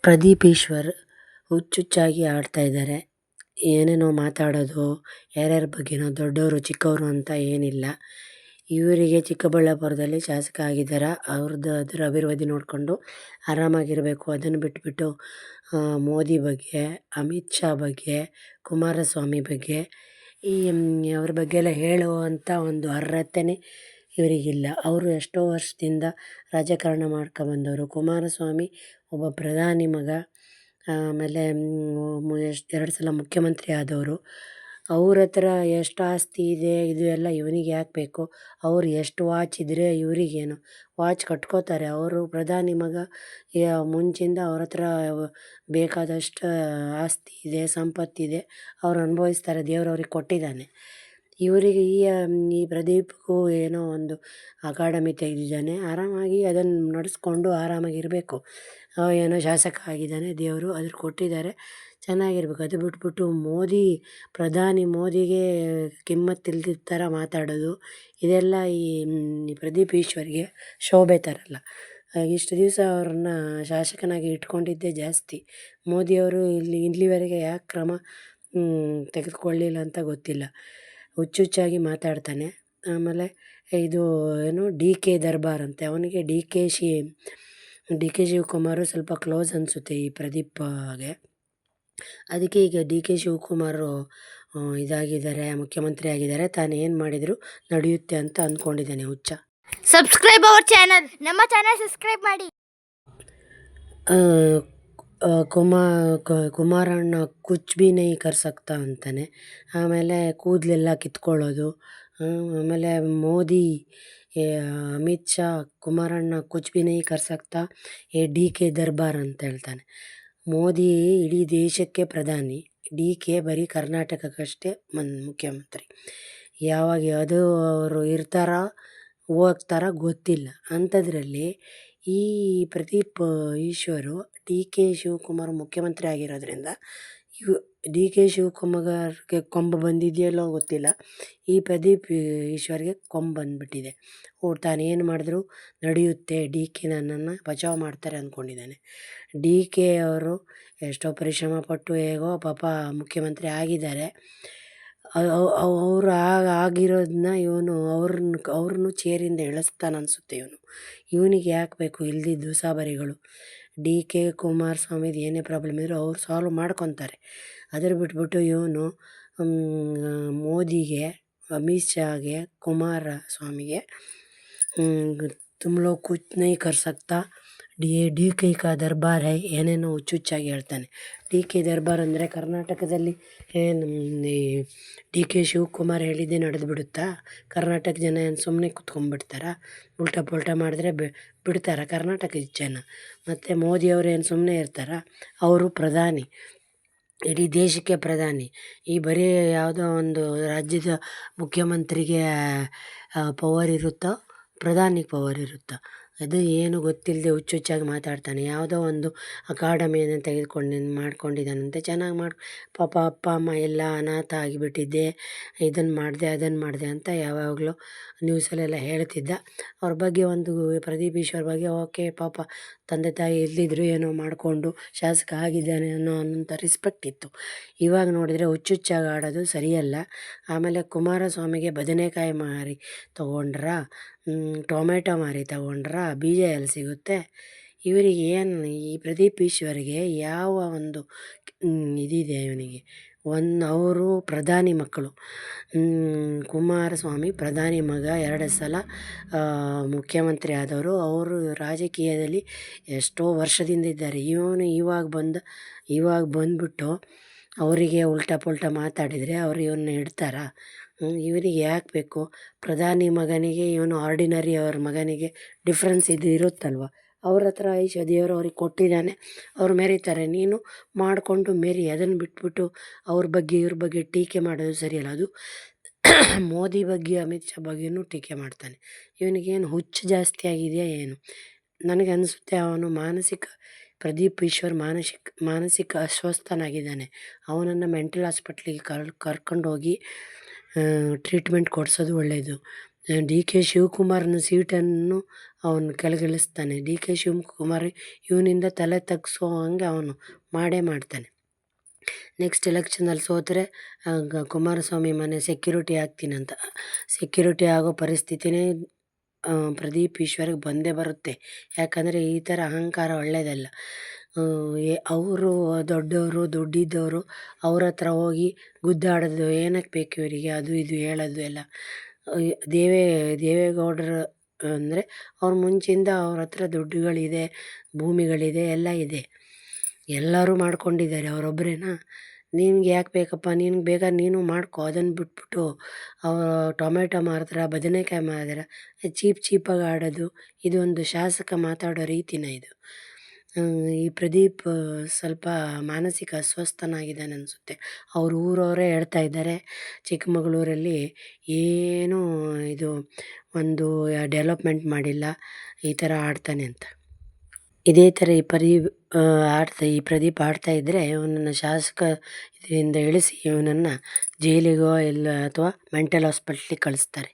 ಪ್ರದೀಪ್ ಈಶ್ವರ್ ಹುಚ್ಚುಚ್ಚಾಗಿ ಆಡ್ತಾ ಇದ್ದಾರೆ. ಏನೇನೋ ಮಾತಾಡೋದು, ಯಾರ್ಯಾರ ಬಗ್ಗೆನೋ ದೊಡ್ಡವರು ಚಿಕ್ಕವರು ಅಂತ ಏನಿಲ್ಲ. ಇವರಿಗೆ ಚಿಕ್ಕಬಳ್ಳಾಪುರದಲ್ಲಿ ಶಾಸಕ ಆಗಿದ್ದಾರೆ. ಅವ್ರದ್ದು ಅದರ ಅಭಿವೃದ್ಧಿ ನೋಡಿಕೊಂಡು ಆರಾಮಾಗಿರಬೇಕು. ಅದನ್ನು ಬಿಟ್ಬಿಟ್ಟು ಮೋದಿ ಬಗ್ಗೆ, ಅಮಿತ್ ಶಾ ಬಗ್ಗೆ, ಕುಮಾರಸ್ವಾಮಿ ಬಗ್ಗೆ ಅವ್ರ ಬಗ್ಗೆ ಎಲ್ಲ ಹೇಳುವಂಥ ಒಂದು ಅರ್ಹತೆಯೇ ಇವರಿಗಿಲ್ಲ. ಅವರು ಎಷ್ಟೋ ವರ್ಷದಿಂದ ರಾಜಕಾರಣ ಮಾಡ್ಕೊಂಬಂದವರು. ಕುಮಾರಸ್ವಾಮಿ ಒಬ್ಬ ಪ್ರಧಾನಿ ಮಗ, ಆಮೇಲೆ 2 ಸಲ ಮುಖ್ಯಮಂತ್ರಿ ಆದವರು. ಅವ್ರ ಹತ್ರ ಎಷ್ಟು ಆಸ್ತಿ ಇದೆ ಇದು ಎಲ್ಲ ಇವನಿಗೆ ಯಾಕೆ ಬೇಕು? ಅವ್ರು ಎಷ್ಟು ವಾಚ್ ಇದ್ದರೆ ಇವರಿಗೇನು? ವಾಚ್ ಕಟ್ಕೋತಾರೆ. ಅವರು ಪ್ರಧಾನಿ ಮಗ, ಮುಂಚಿಂದ ಅವ್ರ ಹತ್ರ ಬೇಕಾದಷ್ಟು ಆಸ್ತಿ ಇದೆ, ಸಂಪತ್ತಿದೆ. ಅವ್ರು ಅನುಭವಿಸ್ತಾರೆ, ದೇವ್ರು ಅವ್ರಿಗೆ ಕೊಟ್ಟಿದ್ದಾನೆ. ಇವರಿಗೆ ಈ ಪ್ರದೀಪ್ಗೂ ಏನೋ ಒಂದು ಅಕಾಡೆಮಿ ತೆಗೆದಿದ್ದಾನೆ, ಆರಾಮಾಗಿ ಅದನ್ನು ನಡೆಸ್ಕೊಂಡು ಆರಾಮಾಗಿರಬೇಕು. ಏನೋ ಶಾಸಕ ಆಗಿದ್ದಾನೆ, ದೇವರು ಅದ್ರ ಕೊಟ್ಟಿದ್ದಾರೆ, ಚೆನ್ನಾಗಿರ್ಬೇಕು. ಅದು ಬಿಟ್ಬಿಟ್ಟು ಪ್ರಧಾನಿ ಮೋದಿಗೆ ಕಿಮ್ಮತ್ತಿಲ್ದಿದ್ದ ಥರ ಮಾತಾಡೋದು, ಇದೆಲ್ಲ ಈ ಪ್ರದೀಪ್ ಈಶ್ವರ್ಗೆ ಶೋಭೆ ತರಲ್ಲ. ಇಷ್ಟು ದಿವಸ ಅವ್ರನ್ನ ಶಾಸಕನಾಗಿ ಇಟ್ಕೊಂಡಿದ್ದೇ ಜಾಸ್ತಿ. ಮೋದಿಯವರು ಇಲ್ಲಿವರೆಗೆ ಯಾಕೆ ಕ್ರಮ ತೆಗೆದುಕೊಳ್ಳಿಲ್ಲ ಅಂತ ಗೊತ್ತಿಲ್ಲ. ಹುಚ್ಚುಚ್ಚಾಗಿ ಮಾತಾಡ್ತಾನೆ. ಆಮೇಲೆ ಇದು ಏನು DK ದರ್ಬಾರ್ ಅಂತೆ, ಅವನಿಗೆ DK ಶಿವಕುಮಾರು ಸ್ವಲ್ಪ ಕ್ಲೋಸ್ ಅನಿಸುತ್ತೆ ಈ ಪ್ರದೀಪ್ಗೆ. ಅದಕ್ಕೆ ಈಗ DK ಶಿವಕುಮಾರು ಇದಾಗಿದ್ದಾರೆ, ಮುಖ್ಯಮಂತ್ರಿ ಆಗಿದ್ದಾರೆ, ತಾನು ಏನು ಮಾಡಿದರೂ ನಡೆಯುತ್ತೆ ಅಂತ ಅಂದ್ಕೊಂಡಿದ್ದಾನೆ ಹುಚ್ಚ. ಸಬ್ಸ್ಕ್ರೈಬ್ ಅವರ್ ಚಾನಲ್, ನಮ್ಮ ಚಾನಲ್ ಸಬ್ಸ್ಕ್ರೈಬ್ ಮಾಡಿ. ಕುಮಾರಣ್ಣ ಕುಚ್ ಭಿ ನಹೀ ಕರ್ ಸಕ್ತಾ ಅಂತಾನೆ. ಆಮೇಲೆ ಕೂದಲೆಲ್ಲ ಕಿತ್ಕೊಳ್ಳೋದು. ಆಮೇಲೆ ಮೋದಿ, ಅಮಿತ್ ಶಾ, ಕುಮಾರಣ್ಣ ಕುಚ್ ಭಿ ನಹೀ ಕರ್ ಸಕ್ತಾ, DK ದರ್ಬಾರ್ ಅಂತ ಹೇಳ್ತಾನೆ. ಮೋದಿ ಇಡೀ ದೇಶಕ್ಕೆ ಪ್ರಧಾನಿ, DK ಬರೀ ಕರ್ನಾಟಕಕ್ಕಷ್ಟೇ ಮುಖ್ಯಮಂತ್ರಿ. ಯಾವಾಗ ಅದು ಅವರು ಇರ್ತಾರೋ ಹೋಗ್ತಾರೋ ಗೊತ್ತಿಲ್ಲ. ಅಂಥದ್ರಲ್ಲಿ ಈ ಪ್ರದೀಪ್ ಈಶ್ವರು DK ಶಿವಕುಮಾರ್ ಮುಖ್ಯಮಂತ್ರಿ ಆಗಿರೋದ್ರಿಂದ DK ಶಿವಕುಮಾರ್ಗೆ ಕೊಂಬು ಬಂದಿದೆಯಲ್ಲೋ ಗೊತ್ತಿಲ್ಲ, ಈ ಪ್ರದೀಪ್ ಈಶ್ವರ್ಗೆ ಕೊಂಬು ಬಂದುಬಿಟ್ಟಿದೆ. ತಾನೇನು ಮಾಡಿದ್ರು ನಡೆಯುತ್ತೆ, DK ನನ್ನನ್ನು ಬಚಾವ್ ಮಾಡ್ತಾರೆ ಅಂದ್ಕೊಂಡಿದ್ದಾನೆ. DK ಅವರು ಎಷ್ಟೋ ಪರಿಶ್ರಮ ಪಟ್ಟು ಹೇಗೋ ಪಾಪ ಮುಖ್ಯಮಂತ್ರಿ ಆಗಿದ್ದಾರೆ. ಅವರು ಆಗಿರೋದನ್ನ ಇವನು ಅವ್ರನ್ನೂ ಚೇರಿಂದ ಇಳಿಸ್ತಾನೆ ಅನಿಸುತ್ತೆ. ಇವನಿಗೆ ಯಾಕೆ ಬೇಕು ಇಲ್ದಿದ್ದು ದುಸಾಬರಿಗಳು? DK ಕುಮಾರಸ್ವಾಮಿದು ಏನೇ ಪ್ರಾಬ್ಲಮ್ ಇದ್ದರೂ ಅವ್ರು ಸಾಲ್ವ್ ಮಾಡ್ಕೊತಾರೆ. ಅದರ ಬಿಟ್ಬಿಟ್ಟು ಇವನು ಮೋದಿಗೆ, ಅಮಿತ್ ಶಾಗೆ, ಕುಮಾರಸ್ವಾಮಿಗೆ ತುಮ್ ಲೋಗ್ ಕುಚ್ ನಹೀ ಕರ್ ಸಕ್ತಾ, DK ಕಾ ದರ್ಬಾರ್ ಹೈ, ಏನೇನೋ ಹುಚ್ಚುಚ್ಚಾಗಿ ಹೇಳ್ತಾನೆ. DK ದರ್ಬಾರ್ ಅಂದರೆ ಕರ್ನಾಟಕದಲ್ಲಿ ಏನು DK ಶಿವಕುಮಾರ್ ಹೇಳಿದ್ದೇ ನಡೆದು ಬಿಡುತ್ತಾ? ಕರ್ನಾಟಕ ಜನ ಏನು ಸುಮ್ಮನೆ ಕೂತ್ಕೊಂಡ್ಬಿಡ್ತಾರಾ? ಉಲ್ಟಾ ಪಲ್ಟಾ ಮಾಡಿದ್ರೆ ಬಿಡ್ತಾರಾ ಕರ್ನಾಟಕದ ಜನ? ಮತ್ತು ಮೋದಿಯವರು ಏನು ಸುಮ್ಮನೆ ಇರ್ತಾರಾ? ಅವರು ಪ್ರಧಾನಿ, ಇಡೀ ದೇಶಕ್ಕೆ ಪ್ರಧಾನಿ. ಈ ಬರೀ ಯಾವುದೋ ಒಂದು ರಾಜ್ಯದ ಮುಖ್ಯಮಂತ್ರಿಗೆ ಪವರ್ ಇರುತ್ತೋ, ಪ್ರಧಾನಿಗೆ ಪವರ್ ಇರುತ್ತೋ? ಅದು ಏನು ಗೊತ್ತಿಲ್ಲದೆ ಹುಚ್ಚುಚ್ಚಾಗಿ ಮಾತಾಡ್ತಾನೆ. ಯಾವುದೋ ಒಂದು ಅಕಾಡೆಮಿಯನ್ನು ತೆಗೆದುಕೊಂಡು ಮಾಡ್ಕೊಂಡಿದ್ದಾನಂತೆ, ಚೆನ್ನಾಗಿ ಪಾಪ ಅಪ್ಪ ಅಮ್ಮ ಎಲ್ಲ ಅನಾಥ ಆಗಿಬಿಟ್ಟಿದ್ದೆ, ಇದನ್ನು ಮಾಡಿದೆ ಅದನ್ನು ಮಾಡಿದೆ ಅಂತ ಯಾವಾಗಲೂ ನ್ಯೂಸಲ್ಲೆಲ್ಲ ಹೇಳ್ತಿದ್ದ. ಅವ್ರ ಬಗ್ಗೆ ಪ್ರದೀಪ್ ಈಶ್ವರ್ ಬಗ್ಗೆ ಓಕೆ, ಪಾಪ ತಂದೆ ತಾಯಿ ಇಲ್ಲದಿದ್ರು ಏನೋ ಮಾಡಿಕೊಂಡು ಶಾಸಕ ಆಗಿದ್ದಾನೆ ಅನ್ನೋಂಥ ರೆಸ್ಪೆಕ್ಟ್ ಇತ್ತು. ಇವಾಗ ನೋಡಿದರೆ ಹುಚ್ಚುಚ್ಚಾಗಿ ಆಡೋದು ಸರಿಯಲ್ಲ. ಆಮೇಲೆ ಕುಮಾರಸ್ವಾಮಿಗೆ ಬದನೆಕಾಯಿ ಮಾರಿ ತೊಗೊಂಡ್ರಾ, ಟೊಮೆಟೊ ಮಾರಿ ತೊಗೊಂಡ್ರಾ, ಬೀಜ ಎಲ್ಲಿ ಸಿಗುತ್ತೆ? ಇವರಿಗೆ ಏನು, ಈ ಪ್ರದೀಪ್ ಈಶ್ವರ್ಗೆ ಯಾವ ಒಂದು ಇದಿದೆ ಇವನಿಗೆ? ಅವರು ಪ್ರಧಾನಿ ಮಕ್ಕಳು, ಕುಮಾರಸ್ವಾಮಿ ಪ್ರಧಾನಿ ಮಗ, 2 ಸಲ ಮುಖ್ಯಮಂತ್ರಿ ಆದವರು. ಅವರು ರಾಜಕೀಯದಲ್ಲಿ ಎಷ್ಟೋ ವರ್ಷದಿಂದ ಇದ್ದಾರೆ. ಇವನು ಇವಾಗ ಬಂದ್ಬಿಟ್ಟು ಅವರಿಗೆ ಉಲ್ಟಾ ಪಲ್ಟಾ ಮಾತಾಡಿದರೆ ಅವರು ಇವನ್ನ ಇಡ್ತಾರಾ? ಇವರಿಗೆ ಯಾಕೆ ಬೇಕು? ಪ್ರಧಾನಿ ಮಗನಿಗೆ ಇವನು ಆರ್ಡಿನರಿ ಅವ್ರ ಮಗನಿಗೆ ಡಿಫ್ರೆನ್ಸ್ ಇರುತ್ತಲ್ವ? ಅವ್ರ ಹತ್ರ ದೇವರು ಅವ್ರಿಗೆ ಕೊಟ್ಟಿದ್ದಾನೆ, ಅವ್ರು ಮೆರೀತಾರೆ. ನೀನು ಮಾಡಿಕೊಂಡು ಮೆರಿ. ಅದನ್ನು ಬಿಟ್ಬಿಟ್ಟು ಅವ್ರ ಬಗ್ಗೆ ಇವ್ರ ಬಗ್ಗೆ ಟೀಕೆ ಮಾಡೋದು ಸರಿಯಲ್ಲ. ಅದು ಮೋದಿ ಬಗ್ಗೆ, ಅಮಿತ್ ಶಾ ಬಗ್ಗೆನೂ ಟೀಕೆ ಮಾಡ್ತಾನೆ. ಇವನಿಗೇನು ಹುಚ್ಚು ಜಾಸ್ತಿ ಆಗಿದೆಯಾ ಏನು? ನನಗೆ ಅನಿಸುತ್ತೆ ಅವನು ಪ್ರದೀಪ್ ಈಶ್ವರ್ ಮಾನಸಿಕ ಅಸ್ವಸ್ಥನಾಗಿದ್ದಾನೆ. ಅವನನ್ನು ಮೆಂಟಲ್ ಹಾಸ್ಪಿಟ್ಲಿಗೆ ಕರ್ಕೊಂಡೋಗಿ ಟ್ರೀಟ್ಮೆಂಟ್ ಕೊಡಿಸೋದು ಒಳ್ಳೆಯದು. ಡಿ ಕೆ ಶಿವಕುಮಾರ್ನ ಸೀಟನ್ನು ಅವನು ಕೆಳಗಿಳಿಸ್ತಾನೆ. ಡಿ ಕೆ ಶಿವಕುಮಾರ್ ಇವನಿಂದ ತಲೆ ತಗ್ಗಿಸೋ ಹಂಗೆ ಅವನು ಮಾಡೇ ಮಾಡ್ತಾನೆ. ನೆಕ್ಸ್ಟ್ ಎಲೆಕ್ಷನಲ್ಲಿ ಸೋತರೆ ಕುಮಾರಸ್ವಾಮಿ ಮನೆ ಸೆಕ್ಯೂರಿಟಿ ಆಗ್ತೀನಂತ. ಸೆಕ್ಯೂರಿಟಿ ಆಗೋ ಪರಿಸ್ಥಿತಿನೇ ಪ್ರದೀಪ್ ಈಶ್ವರ್ಗೆ ಬಂದೇ ಬರುತ್ತೆ. ಯಾಕಂದರೆ ಈ ಥರ ಅಹಂಕಾರ ಒಳ್ಳೆಯದಲ್ಲ. ಅವರು ದೊಡ್ಡವರು, ದುಡ್ಡಿದ್ದವರು, ಅವ್ರ ಹತ್ರ ಹೋಗಿ ಗುದ್ದಾಡೋದು ಏನಕ್ಕೆ ಬೇಕು ಇವರಿಗೆ, ಅದು ಇದು ಹೇಳೋದು ಎಲ್ಲ. ದೇವೇಗೌಡರು ಅಂದರೆ ಅವ್ರ ಮುಂಚೆಯಿಂದ ಅವ್ರ ಹತ್ರ ದುಡ್ಡುಗಳಿದೆ, ಭೂಮಿಗಳಿದೆ, ಎಲ್ಲ ಇದೆ. ಎಲ್ಲರೂ ಮಾಡ್ಕೊಂಡಿದ್ದಾರೆ. ಅವರೊಬ್ಬರೇನಾ? ನಿನ್ಗೆ ಯಾಕೆ ಬೇಕಪ್ಪ, ನಿನ್ಗೆ ಬೇಕಾದ್ರೆ ನೀನು ಮಾಡ್ಕೊ. ಅದನ್ನು ಬಿಟ್ಬಿಟ್ಟು ಟೊಮೆಟೊ ಮಾರ್ತಾರೆ, ಬದನೆಕಾಯಿ ಮಾರ್ತಾರೆ, ಚೀಪಾಗಿ ಆಡೋದು, ಇದೊಂದು ಶಾಸಕ ಮಾತಾಡೋ ರೀತಿನ ಇದು? ಈ ಪ್ರದೀಪ್ ಸ್ವಲ್ಪ ಮಾನಸಿಕ ಅಸ್ವಸ್ಥನಾಗಿದ್ದಾನೆ ಅನಿಸುತ್ತೆ. ಅವ್ರ ಊರವರೇ ಹೇಳ್ತಾ ಇದ್ದಾರೆ, ಚಿಕ್ಕಮಗಳೂರಲ್ಲಿ ಏನೂ ಇದು ಒಂದು ಡೆವಲಪ್ಮೆಂಟ್ ಮಾಡಿಲ್ಲ, ಈ ಥರ ಆಡ್ತಾನೆ ಅಂತ. ಇದೇ ಥರ ಈ ಪ್ರದೀಪ್ ಆಡ್ತಾ ಇದ್ದರೆ ಇವನನ್ನು ಶಾಸಕ ಇದರಿಂದ ಇಳಿಸಿ ಇವನನ್ನು ಜೈಲಿಗೋ ಇಲ್ಲ ಅಥವಾ ಮೆಂಟಲ್ ಹಾಸ್ಪಿಟ್ಲಿಗೆ ಕಳಿಸ್ತಾರೆ.